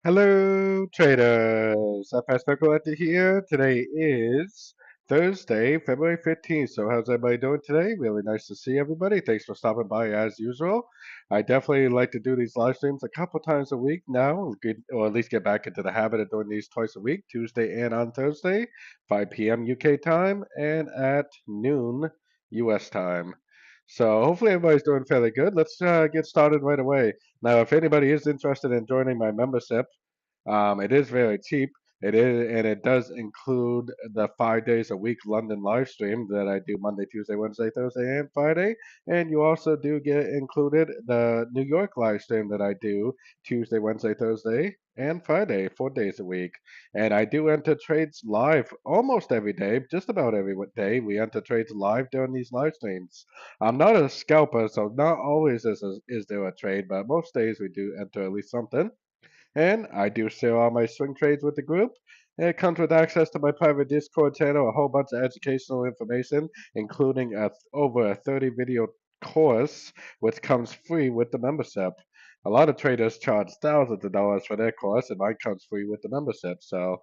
Hello, traders. FXPIPCOLLECTOR here. Today is Thursday, February 15th. So, how's everybody doing today? Really nice to see everybody. Thanks for stopping by as usual. I definitely like to do these live streams a couple times a week now, or at least get back into the habit of doing these twice a week, Tuesday and on Thursday, 5 p.m. UK time, and at noon US time. So, hopefully, everybody's doing fairly good. Let's get started right away. Now, if anybody is interested in joining my membership, it is very cheap. It is, and it does include the 5 days a week London live stream that I do Monday, Tuesday, Wednesday, Thursday, and Friday. And you also do get included the New York live stream that I do Tuesday, Wednesday, Thursday, and Friday, 4 days a week. And I do enter trades live almost every day, just about every day. We enter trades live during these live streams. I'm not a scalper, so not always is there a trade, but most days we do enter at least something. And I do share all my swing trades with the group. And it comes with access to my private Discord channel, a whole bunch of educational information, including over a 30 video course, which comes free with the membership. A lot of traders charge thousands of dollars for their course, and mine comes free with the membership. So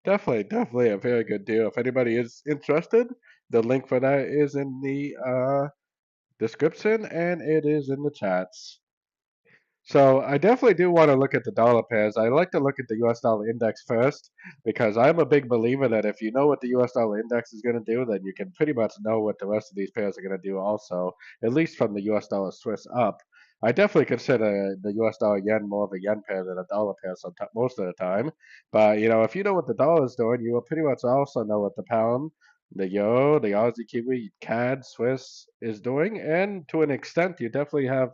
definitely a very good deal. If anybody is interested, the link for that is in the description and it is in the chats. So I definitely do want to look at the dollar pairs. I like to look at the US dollar index first because I'm a big believer that if you know what the US dollar index is going to do, then you can pretty much know what the rest of these pairs are going to do also, at least from the US dollar Swiss up. I definitely consider the US dollar yen more of a yen pair than a dollar pair most of the time. But if you know what the dollar is doing, you will pretty much also know what the pound, the euro, the Aussie, Kiwi, CAD, Swiss is doing, and to an extent, you definitely have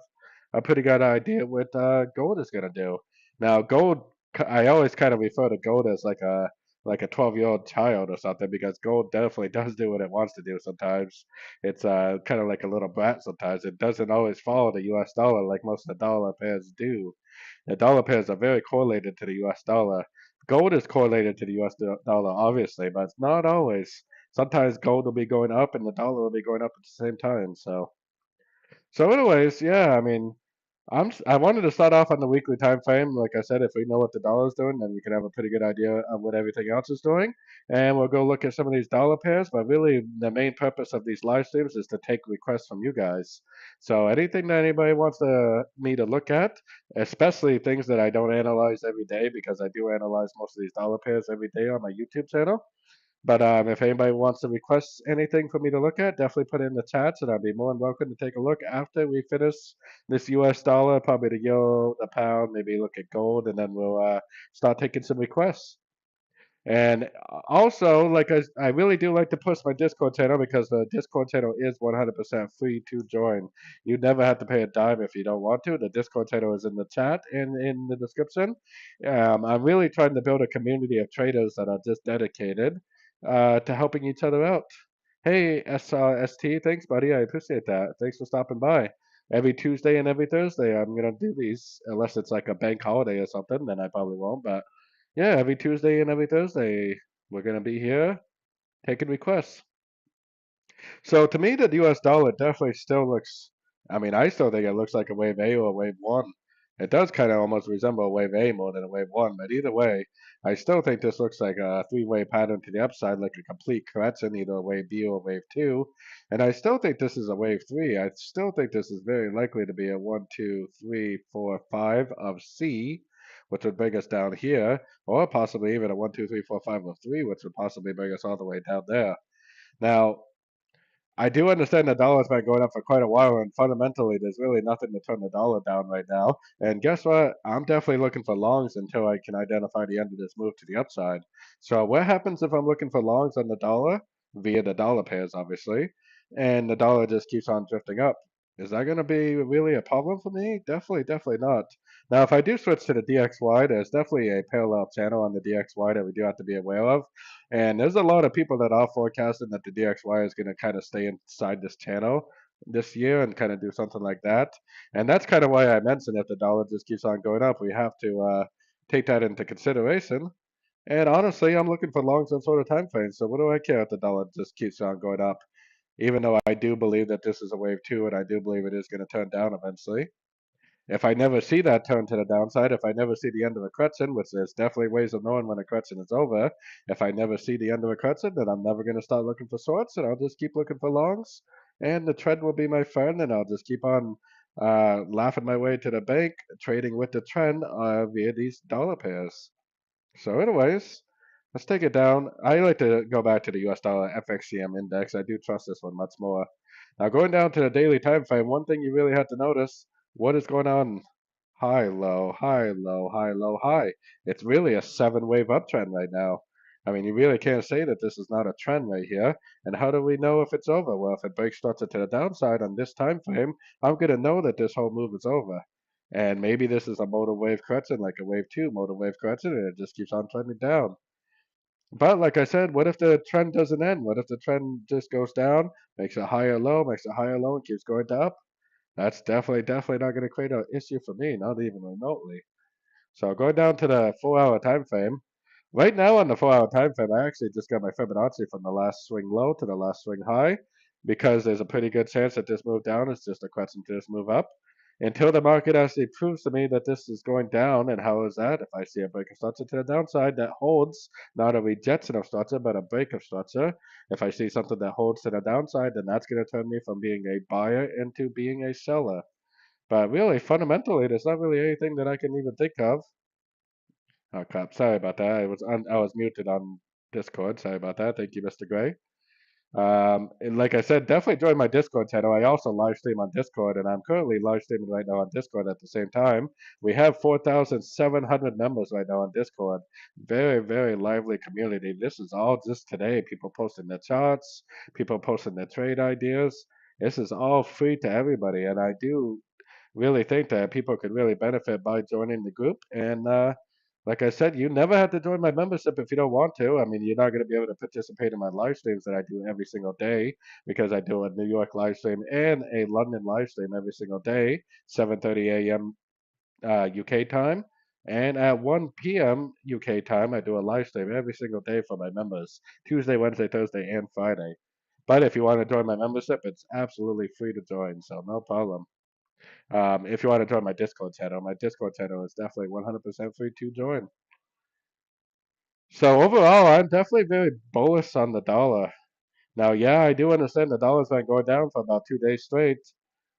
a pretty good idea what gold is going to do. Now, gold, I always kind of refer to gold as like a 12-year-old child or something because gold definitely does do what it wants to do sometimes. It's kind of like a little brat sometimes. It doesn't always follow the US dollar like most of the dollar pairs do. The dollar pairs are very correlated to the US dollar. Gold is correlated to the US dollar, obviously, but it's not always. Sometimes gold will be going up and the dollar will be going up at the same time. So anyways, yeah, I mean, I wanted to start off on the weekly time frame. Like I said, if we know what the dollar is doing, then we can have a pretty good idea of what everything else is doing. And we'll go look at some of these dollar pairs. But really, the main purpose of these live streams is to take requests from you guys. So anything that anybody wants me to look at, especially things that I don't analyze every day, because I do analyze most of these dollar pairs every day on my YouTube channel. But if anybody wants to request anything for me to look at, definitely put it in the chats, and I'll be more than welcome to take a look after we finish this U.S. dollar, probably the euro, the pound, maybe look at gold, and then we'll start taking some requests. And also, like I really do like to push my Discord channel because the Discord channel is 100% free to join. You never have to pay a dime if you don't want to. The Discord channel is in the chat and in the description. I'm really trying to build a community of traders that are just dedicated to helping each other out. Hey, ST, thanks, buddy. I appreciate that. Thanks for stopping by. Every Tuesday and every Thursday, I'm gonna do these, unless it's like a bank holiday or something, then I probably won't. But yeah, every Tuesday and every Thursday, we're going to be here taking requests. So to me, the US dollar definitely still looks, I mean, I still think it looks like a wave A or a wave one. It does kind of almost resemble a wave A more than a wave one, but either way, I still think this looks like a three-way pattern to the upside, like a complete correction, either a wave B or a wave two. And I still think this is a wave three. I still think this is very likely to be a one, two, three, four, five of C, which would bring us down here, or possibly even a one, two, three, four, five of three, which would possibly bring us all the way down there. Now, I do understand the dollar's been going up for quite a while, and fundamentally, there's really nothing to turn the dollar down right now. And guess what? I'm definitely looking for longs until I can identify the end of this move to the upside. So, what happens if I'm looking for longs on the dollar via the dollar pairs, obviously, and the dollar just keeps on drifting up? Is that going to be really a problem for me? Definitely not. Now, if I do switch to the DXY, there's definitely a parallel channel on the DXY that we do have to be aware of. And there's a lot of people that are forecasting that the DXY is going to kind of stay inside this channel this year and kind of do something like that. And that's kind of why I mentioned if the dollar just keeps on going up, we have to take that into consideration. And honestly, I'm looking for longs on sort of time frames. So what do I care if the dollar just keeps on going up? Even though I do believe that this is a wave two, and I do believe it is going to turn down eventually. If I never see that turn to the downside, if I never see the end of a correction, which there's definitely ways of knowing when a correction is over, if I never see the end of a correction, then I'm never going to start looking for shorts, and I'll just keep looking for longs, and the trend will be my friend, and I'll just keep on laughing my way to the bank, trading with the trend via these dollar pairs. So, anyways, let's take it down. I like to go back to the US dollar FXCM index. I do trust this one much more. Now, going down to the daily time frame, one thing you really have to notice what is going on high, low, high, low, high, low, high. It's really a 7 wave uptrend right now. I mean, you really can't say that this is not a trend right here. And how do we know if it's over? Well, if it breaks structure to the downside on this time frame, I'm going to know that this whole move is over. And maybe this is a motor wave correction, like a wave two motor wave correction, and it just keeps on trending down. But like I said, what if the trend doesn't end? What if the trend just goes down, makes a higher low, makes a higher low, and keeps going up? That's definitely not going to create an issue for me, not even remotely. So going down to the 4 hour time frame, right now on the 4 hour time frame, I actually just got my Fibonacci from the last swing low to the last swing high because there's a pretty good chance that this move down is just a question to this move up. Until the market actually proves to me that this is going down, and how is that? If I see a break of structure to the downside that holds not a rejection of structure but a break of structure, if I see something that holds to the downside, then that's going to turn me from being a buyer into being a seller. But really, fundamentally, there's not really anything that I can even think of. Oh crap! Sorry about that. I was muted on Discord. Sorry about that. Thank you, Mr. Gray. And like I said, definitely join my Discord channel. I also live stream on Discord, and I'm currently live streaming right now on Discord at the same time. We have 4,700 members right now on Discord. Very, very lively community. This is all just today. People posting their charts, people posting their trade ideas. This is all free to everybody, and I do really think that people could really benefit by joining the group. And like I said, you never have to join my membership if you don't want to. I mean, you're not going to be able to participate in my live streams that I do every single day because I do a New York live stream and a London live stream every single day, 7:30 a.m. UK time. And at 1 p.m. UK time, I do a live stream every single day for my members, Tuesday, Wednesday, Thursday, and Friday. But if you want to join my membership, it's absolutely free to join, so no problem. If you want to join my Discord channel is definitely 100% free to join. So overall, I'm definitely very bullish on the dollar. Now, yeah, I do understand the dollar's been going down for about 2 days straight,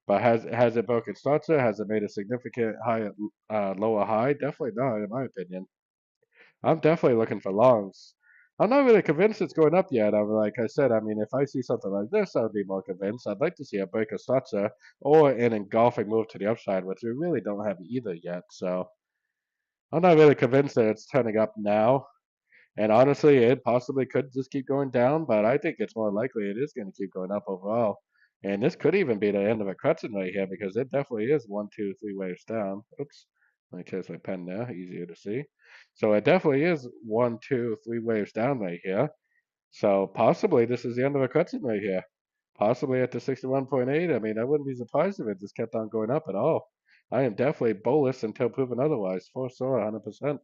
but has it broken structure? Has it made a significant high, lower high? Definitely not, in my opinion. I'm definitely looking for longs. I'm not really convinced it's going up yet. Like I said, I mean, if I see something like this, I'd be more convinced. I'd like to see a break of structure or an engulfing move to the upside, which we really don't have either yet. So I'm not really convinced that it's turning up now. And honestly, it possibly could just keep going down, but I think it's more likely it is going to keep going up overall. And this could even be the end of a correction right here because it definitely is one, two, three waves down. Oops, let me change my pen there, easier to see. So it definitely is one, two, three waves down right here. So possibly this is the end of a correction right here. Possibly at the 61.8. I mean, I wouldn't be surprised if it just kept on going up at all. I am definitely bullish until proven otherwise, for sure, 100%.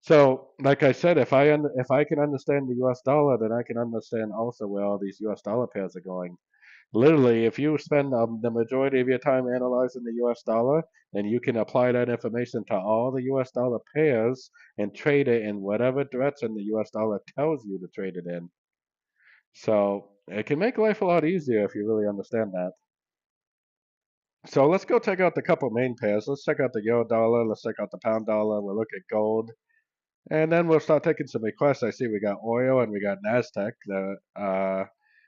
So, like I said, if I can understand the U.S. dollar, then I can understand also where all these U.S. dollar pairs are going. Literally, if you spend the majority of your time analyzing the U.S. dollar, then you can apply that information to all the U.S. dollar pairs and trade it in whatever direction the U.S. dollar tells you to trade it in. So it can make life a lot easier if you really understand that. So let's go check out the couple main pairs. Let's check out the euro dollar. Let's check out the pound dollar. We'll look at gold. And then we'll start taking some requests. I see we got oil and we got Nasdaq.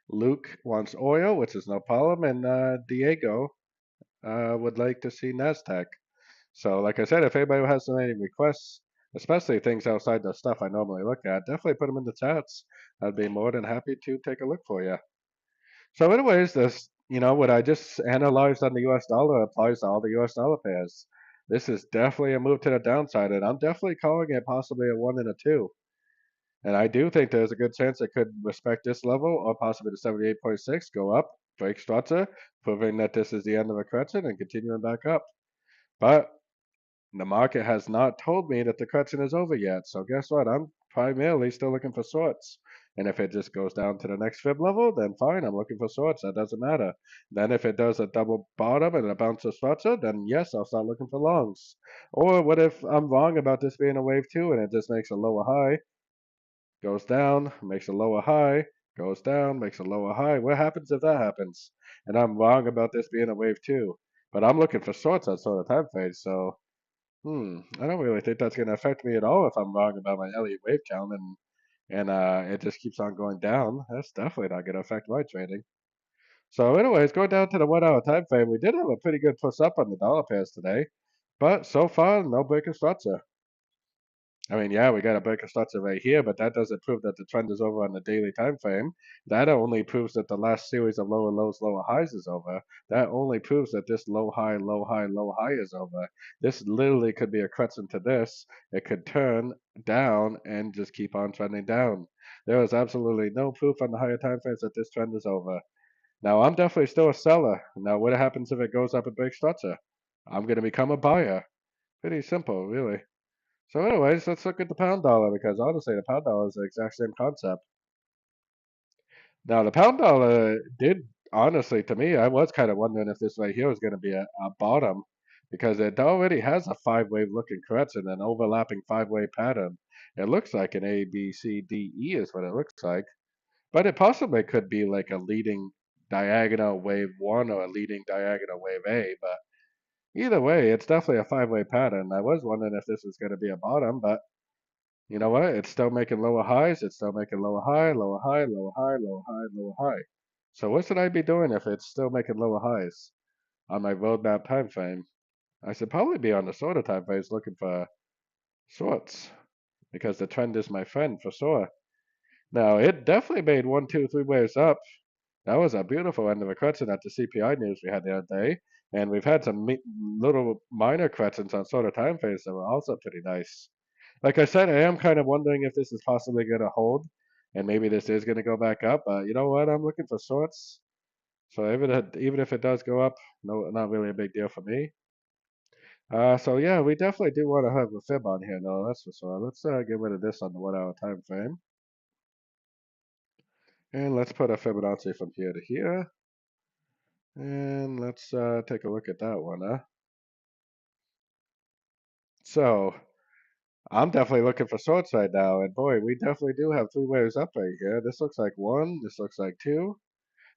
Luke wants oil, which is no problem, and Diego would like to see Nasdaq. So, like I said, if anybody has any requests, especially things outside the stuff I normally look at, definitely put them in the chats. I'd be more than happy to take a look for you. So, anyways, this what I just analyzed on the U.S. dollar applies to all the U.S. dollar pairs. This is definitely a move to the downside, and I'm definitely calling it possibly a one and a two. And I do think there's a good chance it could respect this level or possibly the 78.6, go up, break structure, proving that this is the end of a correction and continuing back up. But the market has not told me that the correction is over yet. So guess what? I'm primarily still looking for shorts. And if it just goes down to the next fib level, then fine, I'm looking for shorts. That doesn't matter. Then if it does a double bottom and a bounce of structure, then yes, I'll start looking for longs. Or what if I'm wrong about this being a wave two and it just makes a lower high, goes down, makes a lower high, goes down, makes a lower high. What happens if that happens? And I'm wrong about this being a wave two. But I'm looking for shorts on sort of time phase, so I don't really think that's going to affect me at all if I'm wrong about my Elliott wave count and it just keeps on going down. That's definitely not going to affect my trading. So, anyways, going down to the 1 hour time frame, we did have a pretty good push up on the dollar pairs today, but so far no break of structure. I mean, yeah, we got a break of structure right here, but that doesn't prove that the trend is over on the daily time frame. That only proves that the last series of lower lows, lower highs is over. That only proves that this low high, low high, low high is over. This literally could be a crescent to this. It could turn down and just keep on trending down. There is absolutely no proof on the higher time frames that this trend is over. Now, I'm definitely still a seller. Now, what happens if it goes up and breaks structure? I'm going to become a buyer. Pretty simple, really. So, anyways, let's look at the pound dollar because honestly, the pound dollar is the exact same concept. Now, the pound dollar did, honestly, to me, I was kind of wondering if this right here was going to be a bottom because it already has a five-wave looking correction, an overlapping five-wave pattern. It looks like an A, B, C, D, E is what it looks like, but it possibly could be like a leading diagonal wave one or a leading diagonal wave A, but either way, it's definitely a five-wave pattern. I was wondering if this was going to be a bottom, but you know what? It's still making lower highs. It's still making lower high, lower high, lower high, lower high, lower high. So what should I be doing if it's still making lower highs on my roadmap time frame? I should probably be on the shorter time frames looking for shorts because the trend is my friend for sure. Now it definitely made one, two, three waves up. That was a beautiful end of a correction at the CPI news we had the other day, and we've had some little minor corrections on shorter time frames that were also pretty nice. Like I said, I am kind of wondering if this is possibly going to hold, and maybe this is going to go back up. But you know what? I'm looking for shorts. So even if it does go up, no, not really a big deal for me. So yeah, we definitely do want to have a fib on here, though. That's for sure. Let's get rid of this on the 1 hour time frame, and let's put a Fibonacci from here to here, and let's take a look at that one. So I'm definitely looking for shorts right now, and boy, we definitely do have three waves up right here. This looks like one. This looks like two.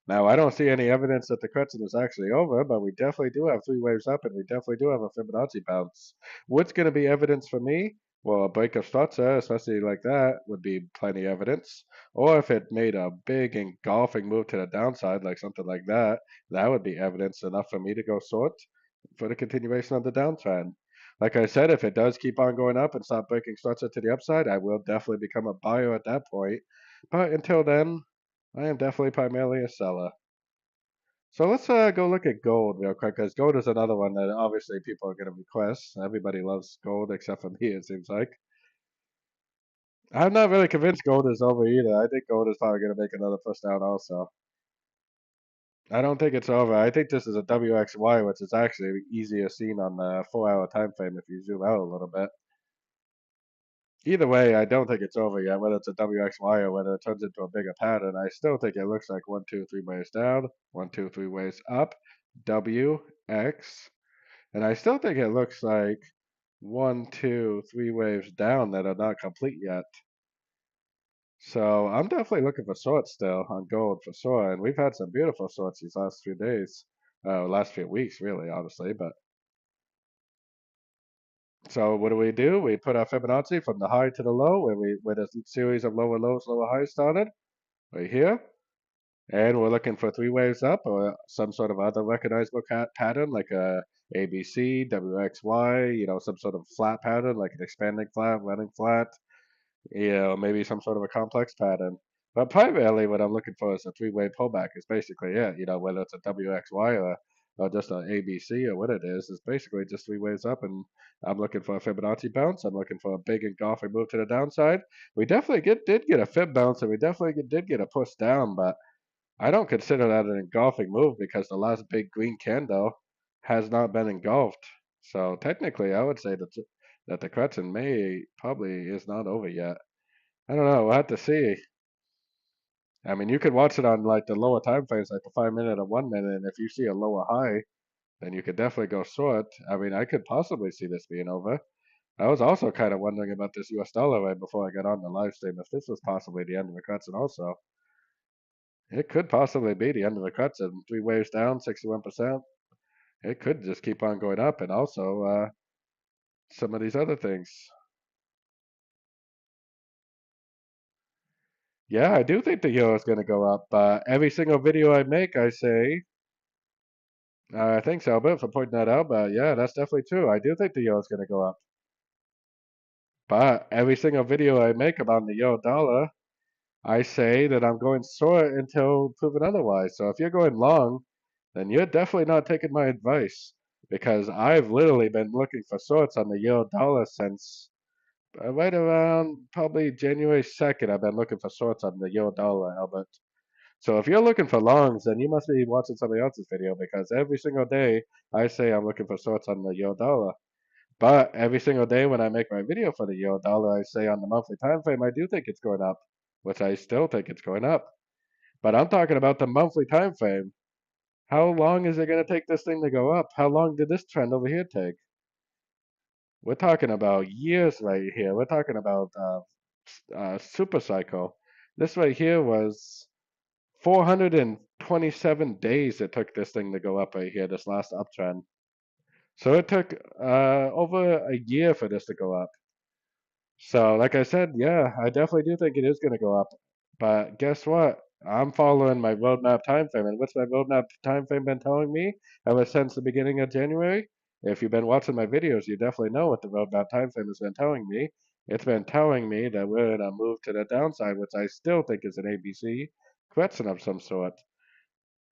Now, I don't see any evidence that the correction is actually over, but we definitely do have three waves up, and we definitely do have a Fibonacci bounce. What's going to be evidence for me? Well, a break of structure, especially like that, would be plenty evidence. Or if it made a big engulfing move to the downside, like something like that, that would be evidence enough for me to go short for the continuation of the downtrend. Like I said, if it does keep on going up and stop breaking structure to the upside, I will definitely become a buyer at that point. But until then, I am definitely primarily a seller. So let's go look at gold real quick, because gold is another one that obviously people are going to request. Everybody loves gold except for me, it seems like. I'm not really convinced gold is over either. I think gold is probably going to make another push down also. I don't think it's over. I think this is a WXY, which is actually easier seen on the 4 hour time frame if you zoom out a little bit. Either way, I don't think it's over yet, whether it's a WXY or whether it turns into a bigger pattern. I still think it looks like one, two, three waves down, one, two, three waves up, W, X. And I still think it looks like one, two, three waves down that are not complete yet. So I'm definitely looking for shorts still on gold for sure. And we've had some beautiful shorts these last few days, last few weeks, really, honestly. But so what do? We put our Fibonacci from the high to the low, where the series of lower lows, lower highs started, right here. And we're looking for three waves up or some sort of other recognizable pattern like a ABC, WXY, some sort of flat pattern like an expanding flat, running flat, maybe some sort of a complex pattern. But primarily what I'm looking for is a three-way pullback is basically it, whether it's a WXY or just an ABC or what it is basically just three waves up, and I'm looking for a Fibonacci bounce. I'm looking for a big engulfing move to the downside. We definitely did get a Fib bounce, and we definitely did get a push down, but I don't consider that an engulfing move because the last big green candle has not been engulfed. So technically, I would say that the correction may probably is not over yet. I don't know. We'll have to see. I mean, you could watch it on like the lower time frames, like the 5 minute or 1 minute, and if you see a lower high, then you could definitely go short. I mean, I could possibly see this being over. I was also kind of wondering about this US dollar right before I got on the live stream, if this was possibly the end of the cuts, and also it could possibly be the end of the cuts and three waves down, 61%. It could just keep on going up, and also some of these other things. Yeah, I do think the euro is going to go up. Every single video I make, I say, thanks, Albert, for pointing that out. But yeah, that's definitely true. I do think the euro is going to go up. But every single video I make about the euro dollar, I say that I'm going short until proven otherwise. So if you're going long, then you're definitely not taking my advice because I've literally been looking for shorts on the euro dollar since right around probably January 2nd. I've been looking for shorts on the euro dollar, Albert. So if you're looking for longs, then you must be watching somebody else's video because every single day I say I'm looking for shorts on the euro dollar. But every single day when I make my video for the euro dollar, I say on the monthly time frame I do think it's going up, which I still think it's going up. But I'm talking about the monthly time frame. How long is it going to take this thing to go up? How long did this trend over here take? We're talking about years right here. We're talking about super cycle. This right here was 427 days it took this thing to go up right here, this last uptrend. So it took over a year for this to go up. So, like I said, yeah, I definitely do think it is going to go up. But guess what? I'm following my roadmap time frame. And what's my roadmap time frame been telling me ever since the beginning of January? If you've been watching my videos, you definitely know what the roadmap time frame has been telling me. It's been telling me that we're in a move to the downside, which I still think is an ABC correction of some sort.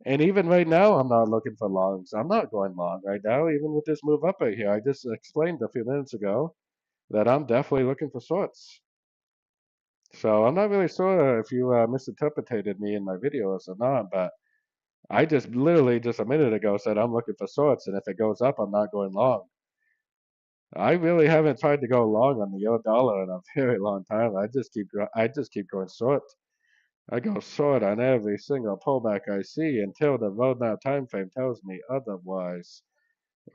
And even right now, I'm not looking for longs. I'm not going long right now, even with this move up right here. I just explained a few minutes ago that I'm definitely looking for shorts. So I'm not really sure if you misinterpreted me in my videos or not, but I just literally just a minute ago said I'm looking for shorts, and if it goes up, I'm not going long. I really haven't tried to go long on the euro dollar in a very long time. I just keep going short. I go short on every single pullback I see until the roadmap time frame tells me otherwise.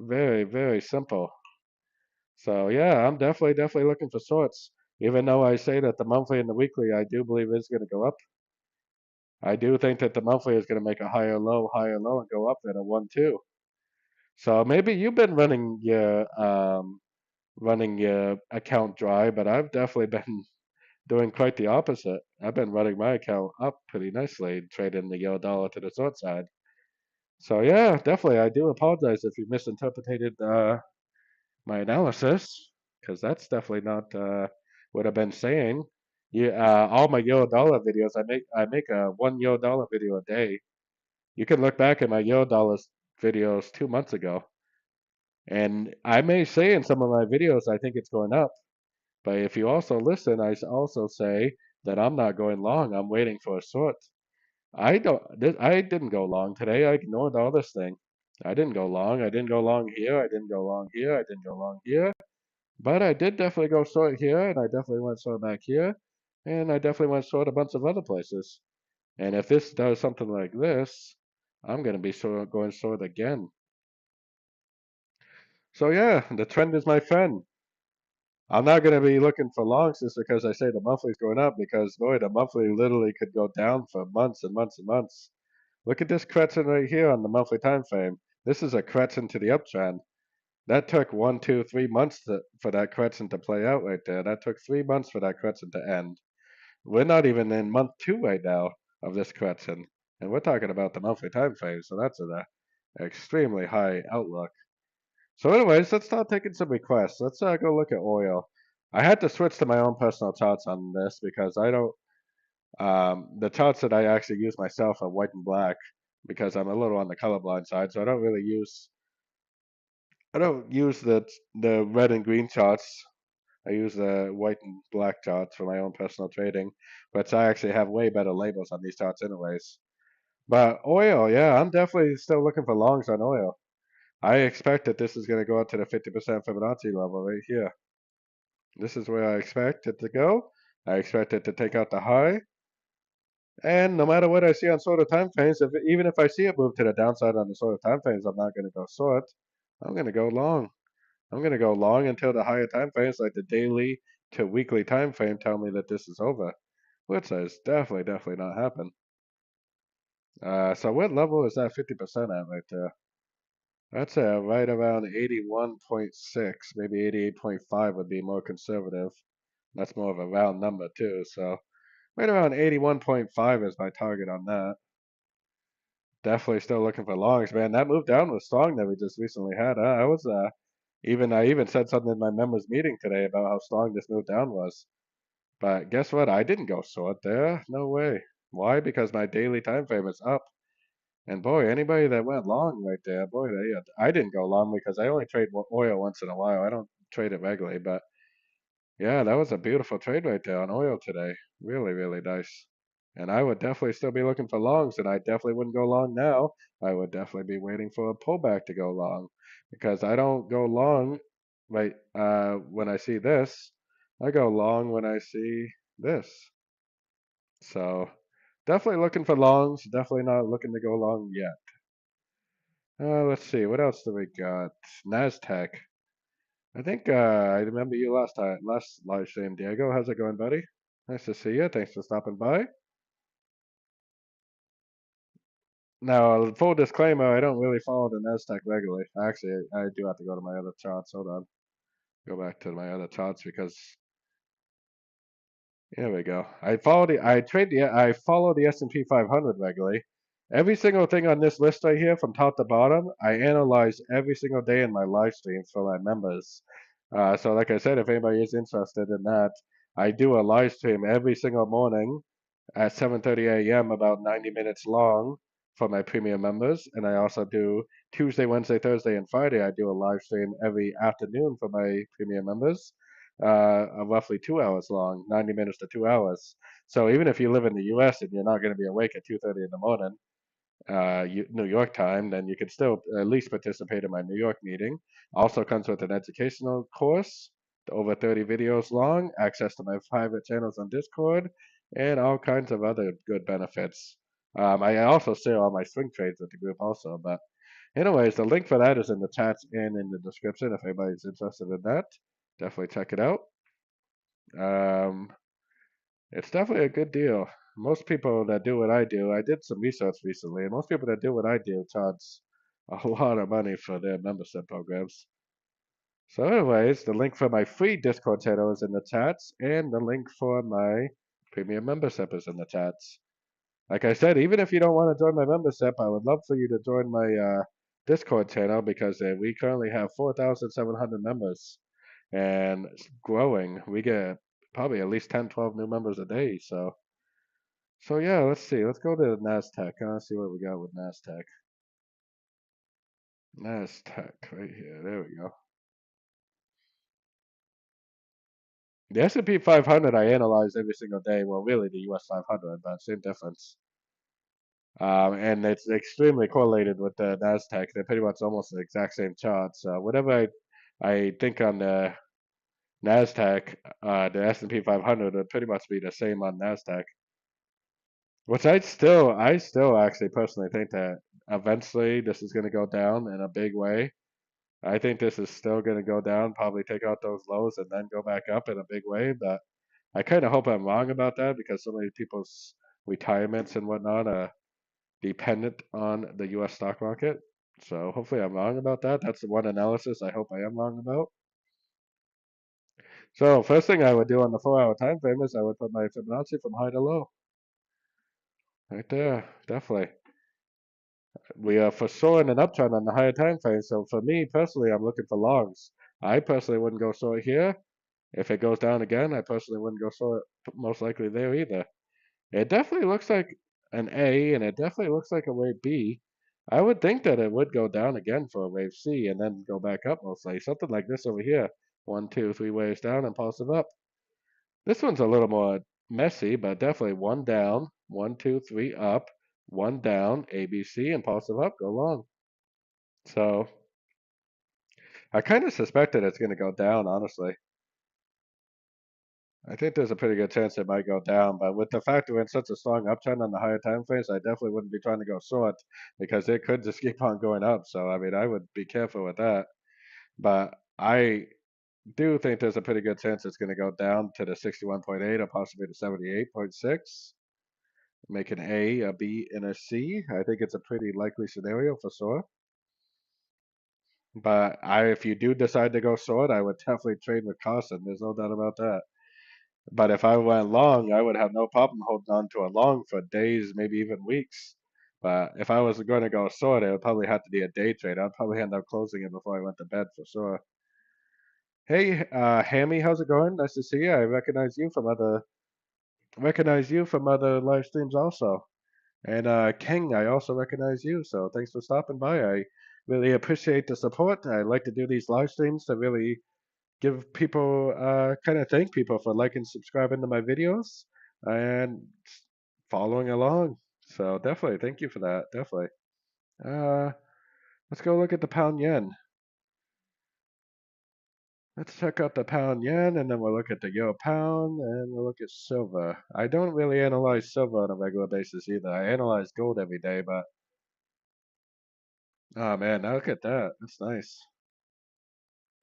Very, very simple. So yeah, I'm definitely looking for shorts. Even though I say that the monthly and the weekly I do believe is going to go up. I do think that the monthly is going to make a higher low, and go up at a 1-2. So maybe you've been running your account dry, but I've definitely been doing quite the opposite. I've been running my account up pretty nicely, trading the euro dollar to the short side. So yeah, definitely. I do apologize if you misinterpreted my analysis, because that's definitely not what I've been saying. Yeah, all my euro dollar videos, I make a €1 dollar video a day. You can look back at my euro dollars videos 2 months ago, and I may say in some of my videos I think it's going up. But if you also listen, also say that I'm not going long. I'm waiting for a short. I didn't go long today. I ignored all this thing. I didn't go long. I didn't go long here. I didn't go long here. I didn't go long here. But I did definitely go short here, and I definitely went short back here, and I definitely went short a bunch of other places. And if this does something like this, I'm going to be going short again. So yeah, the trend is my friend. I'm not going to be looking for longs just because I say the monthly's going up, because boy, the monthly literally could go down for months and months and months. Look at this correction right here on the monthly time frame. This is a correction to the uptrend. That took 1, 2, 3 months for that correction to play out right there. That took 3 months for that correction to end. We're not even in month 2 right now of this correction, and we're talking about the monthly time frame, so that's an extremely high outlook. So anyways, let's start taking some requests. Let's go look at oil. I had to switch to my own personal charts on this because I don't, the charts that I actually use myself are white and black because I'm a little on the colorblind side, so I don't use the red and green charts. I use the white and black charts for my own personal trading, but I actually have way better labels on these charts anyways. But oil, yeah, I'm definitely still looking for longs on oil. I expect that this is going to go up to the 50% Fibonacci level right here. This is where I expect it to go. I expect it to take out the high. And no matter what I see on sort of time frames, even if I see it move to the downside on the sort of time frames, I'm not going to go short. I'm going to go long. I'm going to go long until the higher time frames, like the daily to weekly time frame, tell me that this is over, which is definitely not happen. So what level is that 50% at right there? That's right around 81.6, maybe 88.5 would be more conservative. That's more of a round number too. So right around 81.5 is my target on that. Definitely still looking for longs, man. That move down was strong that we just recently had. I was I even said something in my members meeting today about how strong this move down was. But guess what? I didn't go short there. No way. Why? Because my daily time frame is up. And boy, anybody that went long right there, boy, I didn't go long because I only trade oil once in a while. I don't trade it regularly, but yeah, that was a beautiful trade right there on oil today. Really nice. And I would definitely still be looking for longs, and I definitely wouldn't go long now. I would definitely be waiting for a pullback to go long because I don't go long right when I see this. I go long when I see this. So definitely looking for longs, definitely not looking to go long yet. Let's see, what else do we got? NASDAQ. I think I remember you last live stream, Diego. How's it going, buddy? Nice to see you. Thanks for stopping by. Now, full disclaimer, I don't really follow the Nasdaq regularly. Actually, I do have to go to my other charts. Hold on. Go back to my other charts because here we go. I follow the S&P 500 regularly. Every single thing on this list right here, from top to bottom, I analyze every single day in my live streams for my members. So, like I said, if anybody is interested in that, I do a live stream every single morning at 7:30 a.m. about 90 minutes long for my premium members, and I also do Tuesday, Wednesday, Thursday, and Friday. I do a live stream every afternoon for my premium members, roughly 2 hours long, 90 minutes to 2 hours. So even if you live in the U.S. and you're not going to be awake at 2:30 in the morning, New York time, then you can still at least participate in my New York meeting. Also comes with an educational course, over 30 videos long, access to my private channels on Discord, and all kinds of other good benefits. I also share all my swing trades with the group also, but anyways, the link for that is in the chat and in the description if anybody's interested in that. Definitely check it out. Um, it's definitely a good deal. Most people that do what I do, I did some research recently, and most people that do what I do charge a lot of money for their membership programs. So, anyways, the link for my free Discord channel is in the chats, and the link for my premium membership is in the chats. Like I said, even if you don't want to join my membership, I would love for you to join my Discord channel because we currently have 4,700 members and it's growing. We get probably at least 10, 12 new members a day. So yeah, let's see. Let's go to Nasdaq. Let's see what we got with Nasdaq. Nasdaq right here. There we go. The S&P 500 I analyze every single day. Well, really the US 500, but same difference. And it's extremely correlated with the Nasdaq. They're pretty much almost the exact same charts. Whatever I think on the Nasdaq, the S&P 500 would pretty much be the same on Nasdaq. Which I still actually personally think that eventually this is going to go down in a big way. I think this is still going to go down, probably take out those lows and then go back up in a big way. But I kind of hope I'm wrong about that because so many people's retirements and whatnot are dependent on the U.S. stock market. So hopefully I'm wrong about that. That's the one analysis I hope I am wrong about. So first thing I would do on the 4-hour time frame is I would put my Fibonacci from high to low. Right there, definitely. We are for sure in an uptrend on the higher time frame. So for me personally, I'm looking for longs. I personally wouldn't go short here. If it goes down again, I personally wouldn't go short most likely there either. It definitely looks like an A, and it definitely looks like a wave B. I would think that it would go down again for a wave C and then go back up mostly. Something like this over here. 1, 2, 3 waves down and positive up. This one's a little more messy, but definitely one down, 1, 2, 3 up, one down, ABC, and positive up, go long. So I kind of suspected it's going to go down, honestly. I think there's a pretty good chance it might go down, but with the fact that we're in such a strong uptrend on the higher time frames, I definitely wouldn't be trying to go short because it could just keep on going up. So I mean, I would be careful with that. But I do think there's a pretty good chance it's going to go down to the 61.8 or possibly the 78.6. Make an A, a B, and a C. I think it's a pretty likely scenario for sure. But if you do decide to go short, I would definitely trade with caution. There's no doubt about that. But if I went long, I would have no problem holding on to a long for days, maybe even weeks. But if I was going to go short, it would probably have to be a day trade. I'd probably end up closing it before I went to bed for sure. Hey, Hammy, how's it going? Nice to see you. I recognize you from other live streams also. And King, I also recognize you. So thanks for stopping by. I really appreciate the support. I like to do these live streams to really give people, kind of thank people for liking, subscribing to my videos, and following along. So definitely, thank you for that. Definitely. Uh, let's go look at the pound yen. Let's check out the pound yen, and then we'll look at the euro pound, and we'll look at silver. I don't really analyze silver on a regular basis either. I analyze gold every day, but oh man, now look at that. That's nice.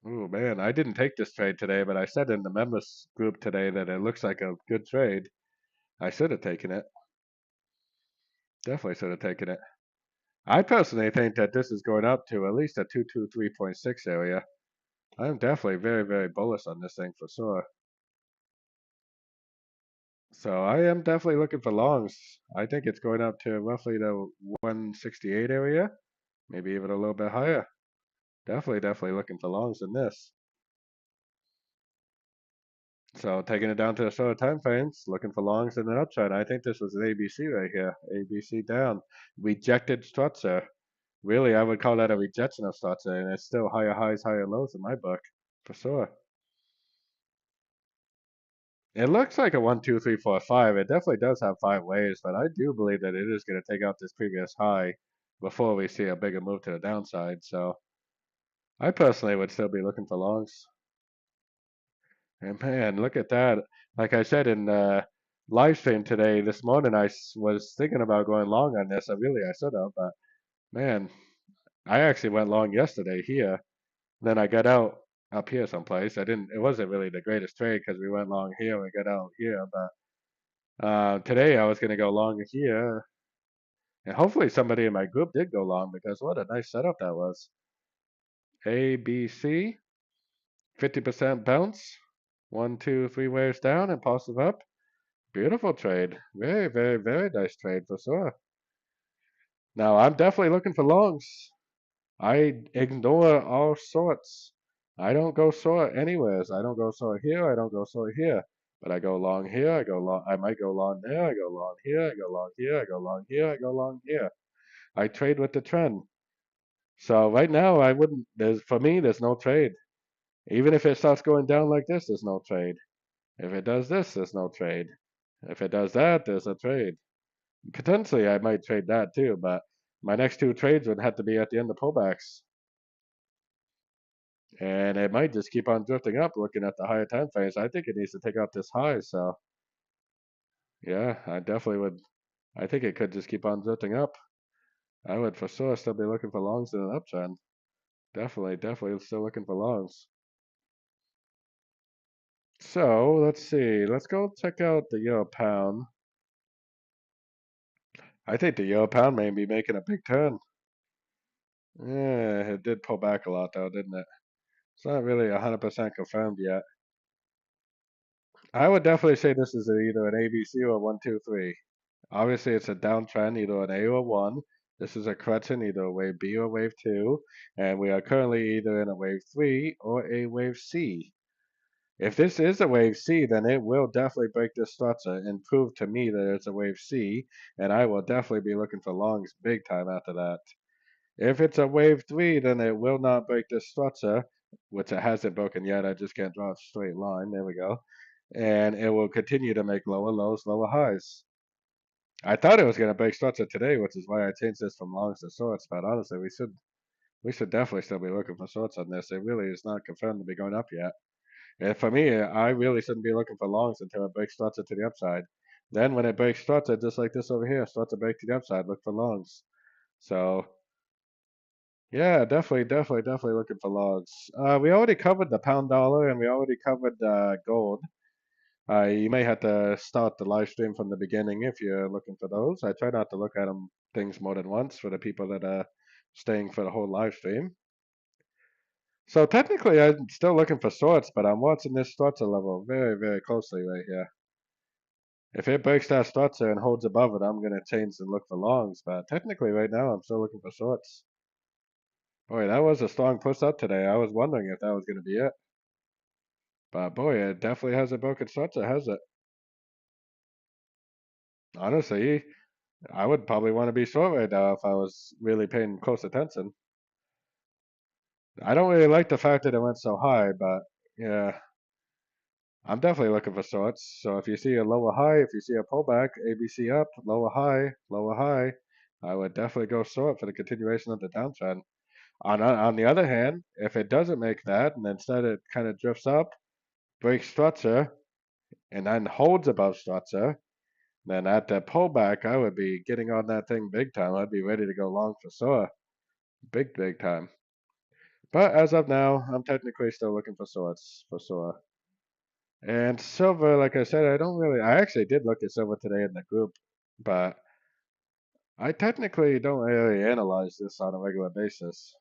Oh man, I didn't take this trade today, but I said in the members group today that it looks like a good trade. I should have taken it. Definitely should have taken it. I personally think that this is going up to at least a 223.6 area. I'm definitely very, very bullish on this thing for sure. So I am definitely looking for longs. I think it's going up to roughly the 168 area, maybe even a little bit higher. Definitely looking for longs in this. So taking it down to the shorter time frames, looking for longs in an uptrend. I think this was an ABC right here. ABC down. Rejected structure. Really, I would call that a rejection of structure, and it's still higher highs, higher lows in my book, for sure. It looks like a 1, 2, 3, 4, 5. It definitely does have 5 waves, but I do believe that it is going to take out this previous high before we see a bigger move to the downside. So I personally would still be looking for longs. And man, look at that. Like I said in live stream today, this morning, was thinking about going long on this. I should have, but man, I actually went long yesterday here. Then I got out up here someplace. It wasn't really the greatest trade because we went long here, we got out here, but today I was going to go long here, and hopefully somebody in my group did go long because what a nice setup that was. A, B, C, 50% bounce, 1, 2, 3 waves down and positive up. Beautiful trade. Very, very, very nice trade for sure. Now I'm definitely looking for longs. I ignore all sorts. I don't go short anywheres. I don't go short here. I don't go short here. But I go long here. I go long. I might go long there. I go long here. I go long here. I go long here. I go long here. I trade with the trend. So right now, I wouldn't. For me, there's no trade. Even if it starts going down like this, there's no trade. If it does this, there's no trade. If it does that, there's a trade. Potentially, I might trade that too. But my next two trades would have to be at the end of pullbacks. And it might just keep on drifting up looking at the higher time frames. I think it needs to take out this high. So yeah, I definitely would. I think it could just keep on drifting up. I would for sure still be looking for longs in an uptrend. Definitely still looking for longs. So let's see. Let's go check out the euro pound. I think the euro pound may be making a big turn. Yeah, it did pull back a lot though, didn't it? It's not really 100% confirmed yet. I would definitely say this is either an ABC or 1, 2, 3. Obviously, it's a downtrend, either an A or 1. This is a correction, either a wave B or wave 2. And we are currently either in a wave 3 or a wave C. If this is a wave C, then it will definitely break this structure and prove to me that it's a wave C. And I will definitely be looking for longs big time after that. If it's a wave 3, then it will not break this structure, which it hasn't broken yet. I just can't draw a straight line. There we go. And it will continue to make lower lows, lower highs. I thought it was going to break structure today, which is why I changed this from longs to shorts. But honestly, we should definitely still be looking for shorts on this. It really is not confirmed to be going up yet. And for me, I really shouldn't be looking for longs until it breaks structure to the upside. Then when it breaks structure, just like this over here, starts to break to the upside, look for longs. So yeah, definitely looking for longs. We already covered the pound dollar and we already covered gold. You may have to start the live stream from the beginning if you're looking for those. I try not to look at them things more than once for the people that are staying for the whole live stream. So technically, I'm still looking for shorts, but I'm watching this structure level very closely right here. If it breaks that structure and holds above it, I'm gonna change and look for longs. But technically, right now, I'm still looking for shorts. Boy, that was a strong push up today. I was wondering if that was gonna be it, but boy, it definitely has a broken structure, has it? Honestly, I would probably want to be short right now if I was really paying close attention. I don't really like the fact that it went so high, but yeah, I'm definitely looking for shorts. So if you see a lower high, if you see a pullback, ABC up, lower high, I would definitely go short for the continuation of the downtrend. On the other hand, if it doesn't make that and instead it kind of drifts up, breaks structure, and then holds above structure, then at the pullback, I would be getting on that thing big time. I'd be ready to go long for sure. Big time. But as of now, I'm technically still looking for swords, for sure. And silver, like I said, I actually did look at silver today in the group, but I technically don't really analyze this on a regular basis.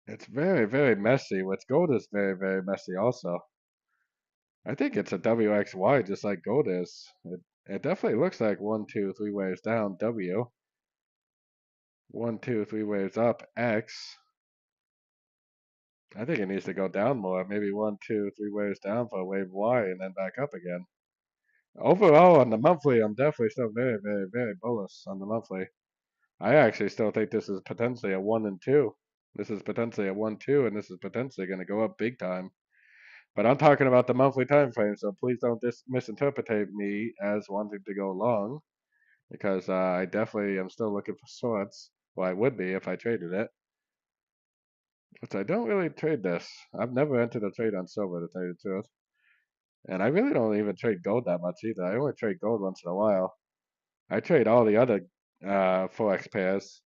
It's very messy. What's gold is very messy also. I think it's a WXY just like gold is. It definitely looks like one, two, three waves down, W. One, two, three waves up, X. I think it needs to go down more. Maybe one, two, three waves down for a wave Y and then back up again. Overall, on the monthly, I'm definitely still very bullish on the monthly. I actually still think this is potentially a 1 and 2. This is potentially a 1-2, and this is potentially going to go up big time. But I'm talking about the monthly time frame, so please don't misinterpret me as wanting to go long, because I definitely am still looking for shorts. Well, I would be if I traded it, which I don't really trade this. I've never entered a trade on silver, to tell you the truth. And I really don't even trade gold that much either. I only trade gold once in a while. I trade all the other Forex pairs.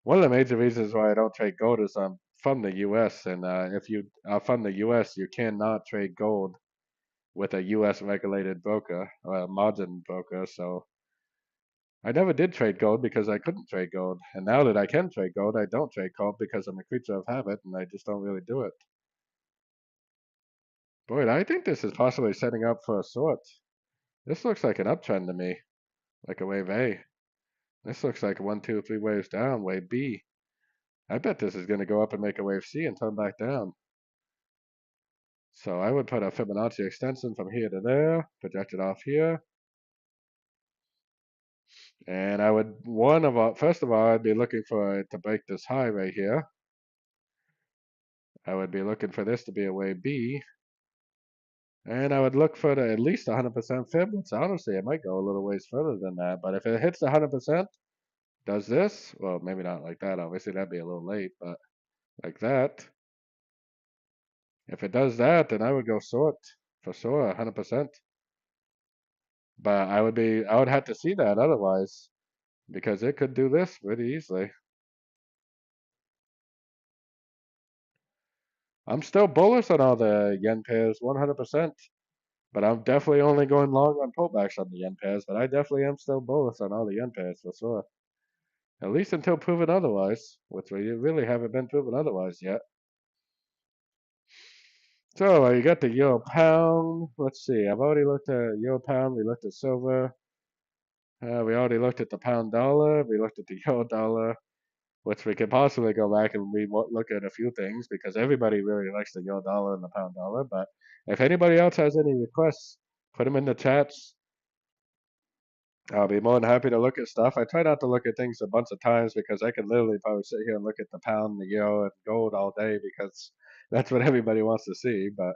One of the major reasons why I don't trade gold is I'm from the US, and if you are from the US, you cannot trade gold with a US regulated broker or a margin broker. So I never did trade gold because I couldn't trade gold. And now that I can trade gold, I don't trade gold because I'm a creature of habit and I just don't really do it. Boy, I think this is possibly setting up for a sort. This looks like an uptrend to me, like a wave A. This looks like one, two, three waves down, wave B. I bet this is going to go up and make a wave C and turn back down. So I would put a Fibonacci extension from here to there, project it off here. And I would, first of all, I'd be looking for it to break this high right here. I would be looking for this to be a wave B. And I would look for the at least 100% fib, which honestly, it might go a little ways further than that. But if it hits the 100%, does this, well, maybe not like that. Obviously, that'd be a little late, but like that. If it does that, then I would go short for sure, 100%. But I would have to see that otherwise, because it could do this pretty easily. I'm still bullish on all the yen pairs, 100%. But I'm definitely only going long on pullbacks on the yen pairs. But I definitely am still bullish on all the yen pairs for sure. At least until proven otherwise, which we really haven't been proven otherwise yet. So you got the euro pound. Let's see. I've already looked at euro pound. We looked at silver. We already looked at the pound dollar. We looked at the euro dollar, which we could possibly go back and look at a few things because everybody really likes the euro dollar and the pound dollar. But if anybody else has any requests, put them in the chats. I'll be more than happy to look at stuff. I try not to look at things a bunch of times because I can literally probably sit here and look at the pound, the euro, and gold all day because that's what everybody wants to see. But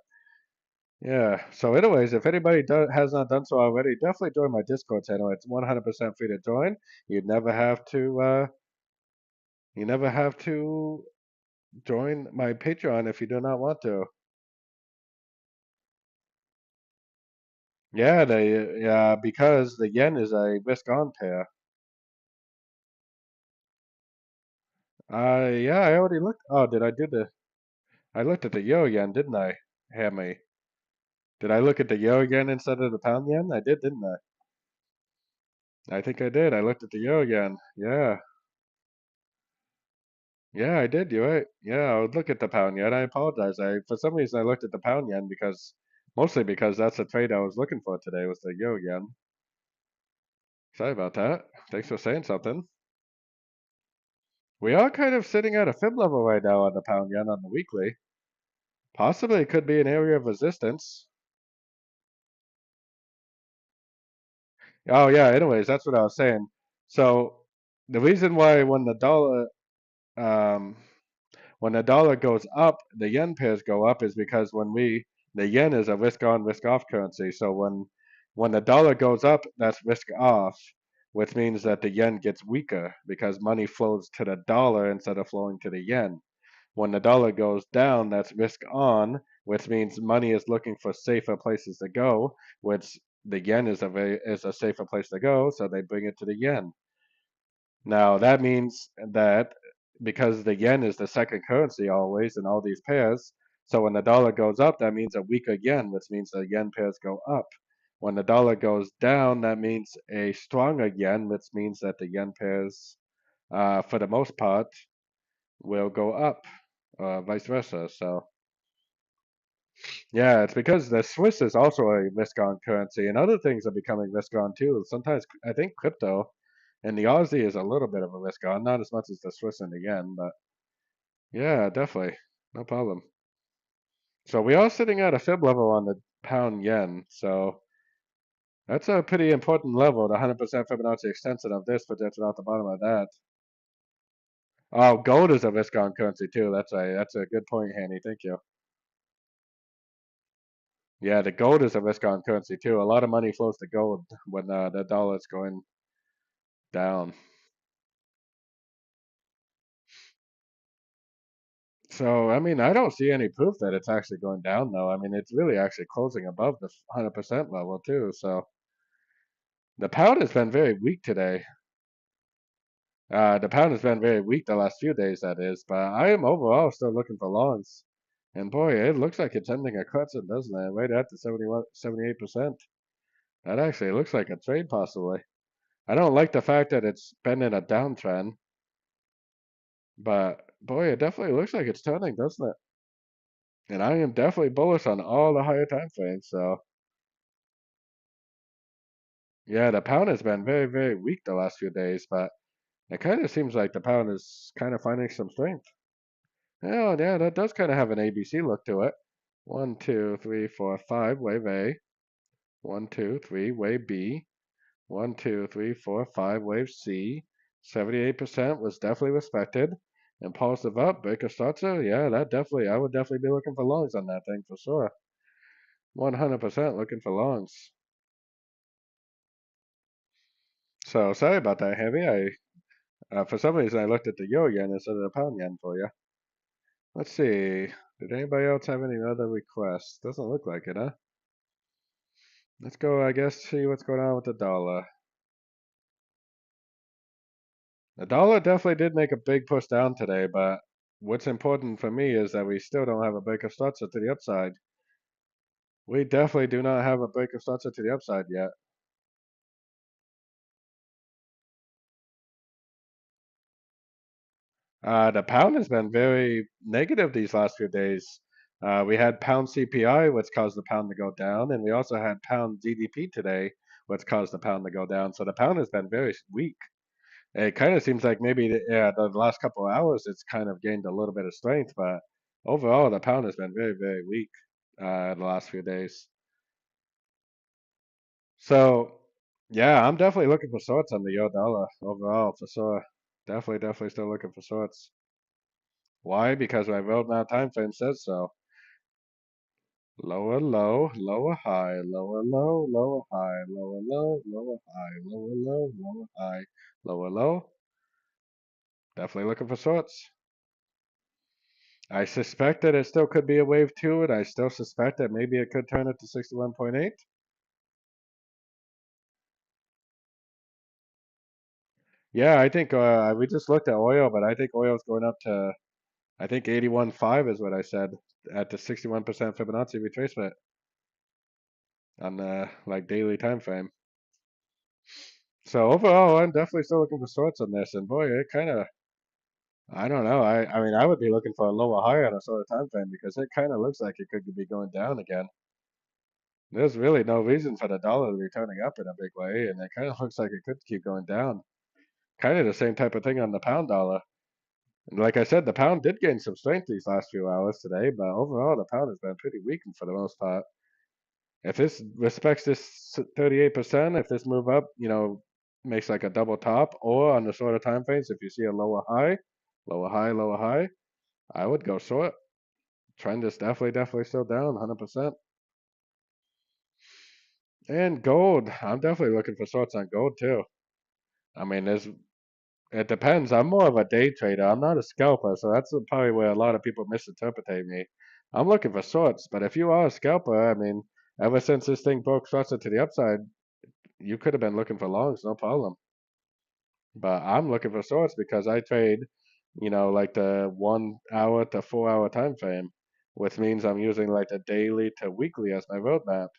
yeah, so anyways, if anybody has not done so already, definitely join my Discord channel. It's 100% free to join. You never have to. You never have to Join my Patreon if you do not want to. Yeah, because the yen is a risk on pair. Yeah, I already looked. Oh, did I do the? I looked at the euro yen, didn't I? Hammy. Did I look at the euro yen instead of the pound yen? I did, didn't I? I think I did. I looked at the euro yen. Yeah. Yeah, I did. You're right. Yeah, I would look at the pound yen. I apologize. For some reason I looked at the pound yen because mostly because that's the trade I was looking for today was the euro yen. Sorry about that. Thanks for saying something. We are kind of sitting at a fib level right now on the pound yen on the weekly. Possibly it could be an area of resistance. Oh yeah, anyways, that's what I was saying. So the reason why um when the dollar goes up, the yen pairs go up is because the yen is a risk on, risk off currency. So when the dollar goes up, that's risk off, which means that the yen gets weaker because money flows to the dollar instead of flowing to the yen. When the dollar goes down, that's risk on, which means money is looking for safer places to go, which the yen is a safer place to go, so they bring it to the yen. Now that means that because the yen is the second currency always in all these pairs, so when the dollar goes up, that means a weaker yen, which means the yen pairs go up. When the dollar goes down, that means a stronger yen, which means that the yen pairs, for the most part, will go up, vice versa. So yeah, it's because the Swiss is also a risk-on currency, and other things are becoming risk-on too. Sometimes I think crypto and the Aussie is a little bit of a risk-on, not as much as the Swiss and the yen, but yeah, definitely, no problem. So we are sitting at a fib level on the pound yen, so that's a pretty important level. The 100% Fibonacci extension of this projected out the bottom of that. Oh, gold is a risk-on currency too. That's a good point, Hanny. Thank you. Yeah, the gold is a risk-on currency too. A lot of money flows to gold when the dollar is going down. So, I mean, I don't see any proof that it's actually going down, though. I mean, it's really actually closing above the 100% level, too. So, the pound has been very weak today. The pound has been very weak the last few days, that is. But I am overall still looking for longs. And boy, it looks like it's ending a crescent, doesn't it? Right at the 71, 78%. That actually looks like a trade, possibly. I don't like the fact that it's been in a downtrend, but boy, it definitely looks like it's turning, doesn't it? And I am definitely bullish on all the higher time frames. So yeah, the pound has been very, very weak the last few days, but it kind of seems like the pound is kind of finding some strength. Oh, yeah, that does kind of have an ABC look to it. One, two, three, four, five, wave A. One, two, three, wave B. One, two, three, four, five, wave C. 78% was definitely respected. Impulsive up, breaker starter. Yeah, I would definitely be looking for longs on that thing for sure. 100% looking for longs. So sorry about that, Heavy. For some reason I looked at the euro yen instead of the pound yen for you. Let's see. Did anybody else have any other requests? Doesn't look like it, huh? Let's go, I guess, see what's going on with the dollar. The dollar definitely did make a big push down today, but what's important for me is that we still don't have a break of structure to the upside. We definitely do not have a break of structure to the upside yet. The pound has been very negative these last few days. We had pound CPI, which caused the pound to go down, and we also had pound GDP today, which caused the pound to go down. So the pound has been very weak. It kind of seems like maybe the last couple of hours it's kind of gained a little bit of strength, but overall the pound has been very, very weak the last few days. So yeah, I'm definitely looking for sorts on the euro dollar overall for sure. Definitely still looking for sorts. Why? Because my roadmap time frame says so. Lower low, lower high, lower low, lower high, lower low, lower high, lower low, lower high, lower low. Definitely looking for sorts. I suspect that it still could be a wave two, and I still suspect that maybe it could turn it to 61.8. Yeah, I think we just looked at oil, but I think oil's going up to, I think 81.5 is what I said at the 61% Fibonacci retracement on the like daily time frame. So overall, I'm definitely still looking for shorts on this, and boy, it kind of, I don't know. I mean, I would be looking for a lower high on a sort of time frame because it kind of looks like it could be going down again. There's really no reason for the dollar to be turning up in a big way, and it kind of looks like it could keep going down. Kind of the same type of thing on the pound dollar. And like I said, the pound did gain some strength these last few hours today, but overall the pound has been pretty weak for the most part. If this respects this 38%, if this move up, makes like a double top, or on the shorter time frames, if you see a lower high, lower high, lower high, I would go short. Trend is definitely still down 100%. And gold, I'm definitely looking for shorts on gold too. I mean, it depends. I'm more of a day trader. I'm not a scalper, so that's probably where a lot of people misinterpret me. I'm looking for shorts, but if you are a scalper, I mean, ever since this thing broke structure to the upside, you could have been looking for longs, no problem. But I'm looking for shorts because I trade, like the 1 hour to 4 hour time frame, which means I'm using like the daily to weekly as my roadmap.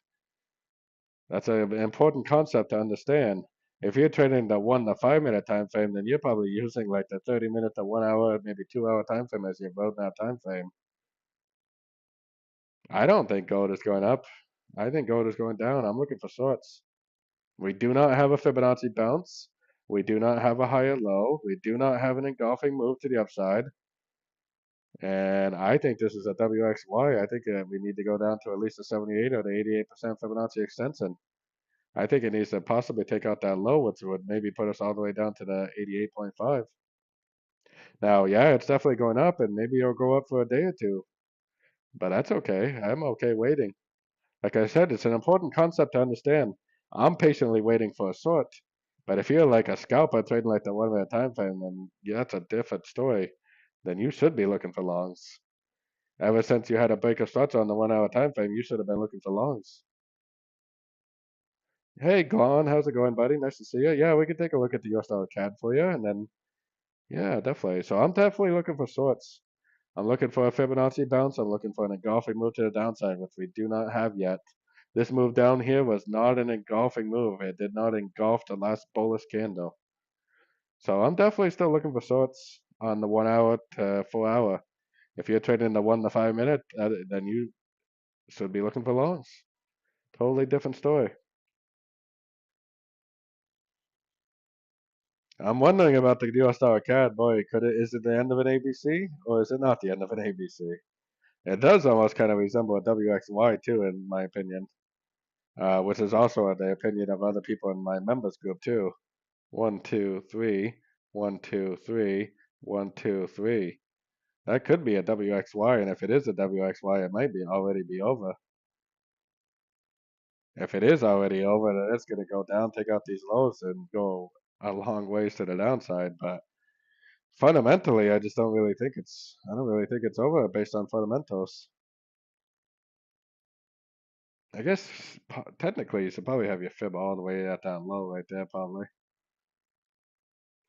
That's an important concept to understand. If you're trading the 1 to 5 minute time frame, then you're probably using like the 30 minute to 1 hour, maybe 2 hour time frame as your roadmap time frame. I don't think gold is going up. I think gold is going down. I'm looking for shorts. We do not have a Fibonacci bounce. We do not have a higher low. We do not have an engulfing move to the upside. And I think this is a WXY. I think we need to go down to at least a 78 or the 88% Fibonacci extension. I think it needs to possibly take out that low, which would maybe put us all the way down to the 88.5. Now, yeah, it's definitely going up, and maybe it'll go up for a day or two, but that's okay. I'm okay waiting. Like I said, it's an important concept to understand. I'm patiently waiting for a short, but if you're like a scalper trading like the 1 minute time frame, then yeah, that's a different story. Then you should be looking for longs. Ever since you had a break of structure on the 1 hour time frame, you should have been looking for longs. Hey, Glon, how's it going, buddy? Nice to see you. Yeah, we can take a look at the US dollar CAD for you, and then yeah, definitely. So I'm definitely looking for shorts. I'm looking for a Fibonacci bounce. I'm looking for an engulfing move to the downside, which we do not have yet. This move down here was not an engulfing move. It did not engulf the last bullish candle. So I'm definitely still looking for shorts on the 1 hour to 4 hour. If you're trading the 1 to 5 minute, then you should be looking for longs. Totally different story. I'm wondering about the US dollar CAD. Boy, is it the end of an ABC or is it not the end of an ABC? It does almost kind of resemble a WXY too, in my opinion, which is also the opinion of other people in my members group too. One, two, three, 1, 2, 3, 1, 2, 3. That could be a WXY, and if it is a WXY, it might be already be over. If it is already over, then it's going to go down, take out these lows, and go a long ways to the downside. But fundamentally, I don't really think it's over based on fundamentals. I guess technically you should probably have your fib all the way at down low right there, probably.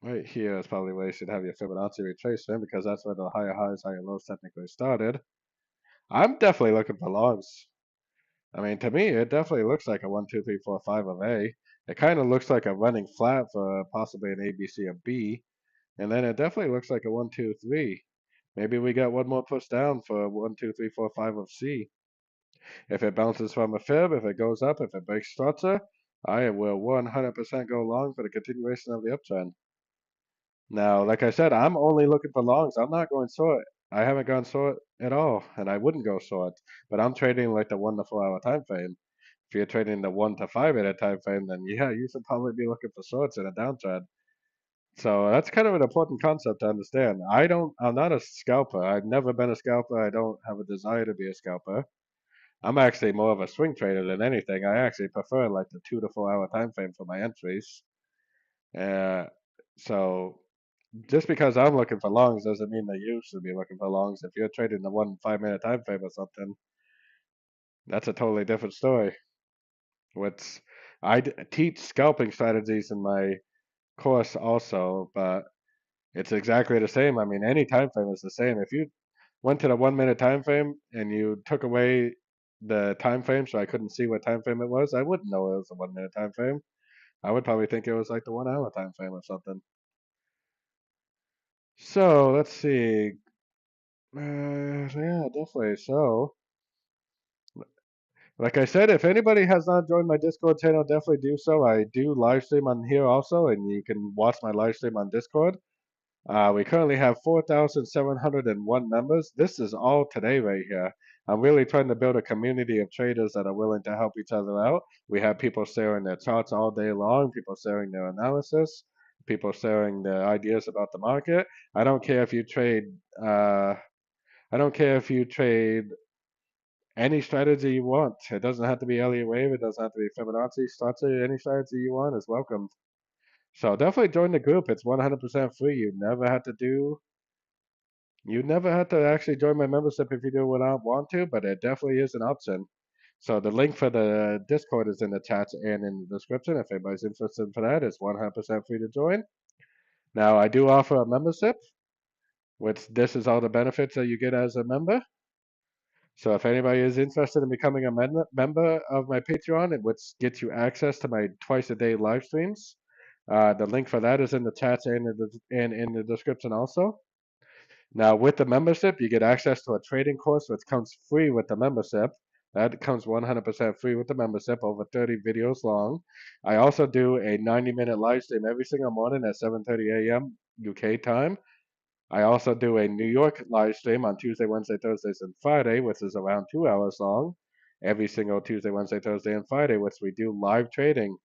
Right here is probably where you should have your Fibonacci retracement because that's where the higher highs, higher lows technically started. I'm definitely looking for longs. I mean, to me, it definitely looks like a 1, 2, 3, 4, 5 of A. It kind of looks like a running flat for possibly an A, B, C, or B. And then it definitely looks like a 1, 2, 3. Maybe we got one more push down for 1, 2, 3, 4, 5 of C. If it bounces from a fib, if it goes up, if it breaks structure, I will 100% go long for the continuation of the uptrend. Now, like I said, I'm only looking for longs. I'm not going short. I haven't gone short at all, and I wouldn't go short. But I'm trading like the 1 to 4 hour time frame. If you're trading the 1 to 5 minute time frame, then yeah, you should probably be looking for shorts in a downtrend. So that's kind of an important concept to understand. I'm not a scalper. I've never been a scalper. I don't have a desire to be a scalper. I'm actually more of a swing trader than anything. I actually prefer like the 2 to 4 hour time frame for my entries. Uh, so just because I'm looking for longs doesn't mean that you should be looking for longs. If you're trading the 1 5 minute time frame or something, that's a totally different story. What's teach scalping strategies in my course also, but it's exactly the same. I mean, any time frame is the same. If you went to the 1 minute time frame and you took away the time frame so I couldn't see what time frame it was, I wouldn't know it was a 1 minute time frame. I would probably think it was like the 1 hour time frame or something. So let's see. Yeah, definitely. So, like I said, if anybody has not joined my Discord channel, definitely do so. I do live stream on here also, and you can watch my live stream on Discord. We currently have 4,701 members. This is all today right here. I'm really trying to build a community of traders that are willing to help each other out. We have people sharing their charts all day long, people sharing their analysis, people sharing their ideas about the market. I don't care if you trade. Uh, I don't care if you trade any strategy you want. It doesn't have to be Elliott Wave. It doesn't have to be Fibonacci. Strategy, any strategy you want is welcome. So definitely join the group. It's 100% free. You never have to actually join my membership if you do not want to, but it definitely is an option. So the link for the Discord is in the chat and in the description. If anybody's interested for that, it's 100% free to join. Now I do offer a membership, which this is all the benefits that you get as a member. So if anybody is interested in becoming a member of my Patreon, which gets you access to my twice a day live streams, the link for that is in the chat and in the description also. Now with the membership, you get access to a trading course, which comes free with the membership. That comes 100% free with the membership, over 30 videos long. I also do a 90-minute live stream every single morning at 7:30 a.m. UK time. I also do a New York live stream on Tuesday, Wednesday, Thursdays, and Friday, which is around 2 hours long. Every single Tuesday, Wednesday, Thursday, and Friday, which we do live trading.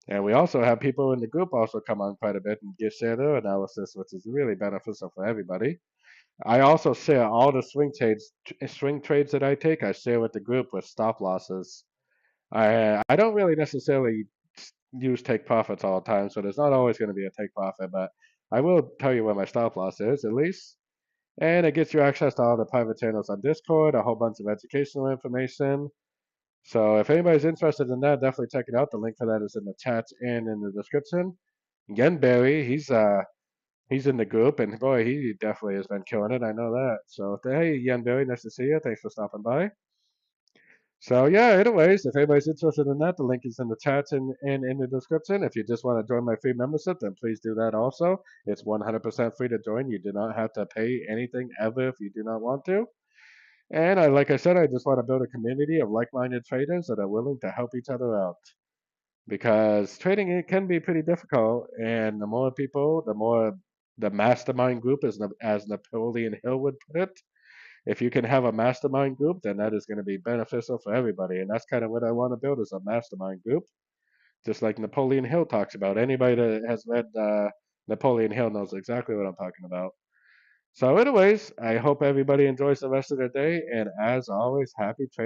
And we also have people in the group also come on quite a bit and share their analysis, which is really beneficial for everybody. I also share all the swing trades that I take. I share with the group with stop losses. I don't really necessarily use take profits all the time, so there's not always going to be a take profit, but I will tell you where my stop loss is at least. And it gets you access to all the private channels on Discord, a whole bunch of educational information. So if anybody's interested in that, definitely check it out. The link for that is in the chat and in the description. Again, Barry, he's in the group, and boy, he definitely has been killing it. I know that. So hey, Yan Barry, nice to see you. Thanks for stopping by. So yeah, anyways, if anybody's interested in that, the link is in the chat and in the description. If you just want to join my free membership, then please do that also. It's 100% free to join. You do not have to pay anything ever if you do not want to. And like I said, I just want to build a community of like-minded traders that are willing to help each other out. Because trading it can be pretty difficult, and the more people, the more the mastermind group, as Napoleon Hill would put it. If you can have a mastermind group, then that is going to be beneficial for everybody, and that's kind of what I want to build is a mastermind group, just like Napoleon Hill talks about. Anybody that has read Napoleon Hill knows exactly what I'm talking about. So, anyways, I hope everybody enjoys the rest of their day, and as always, happy trading.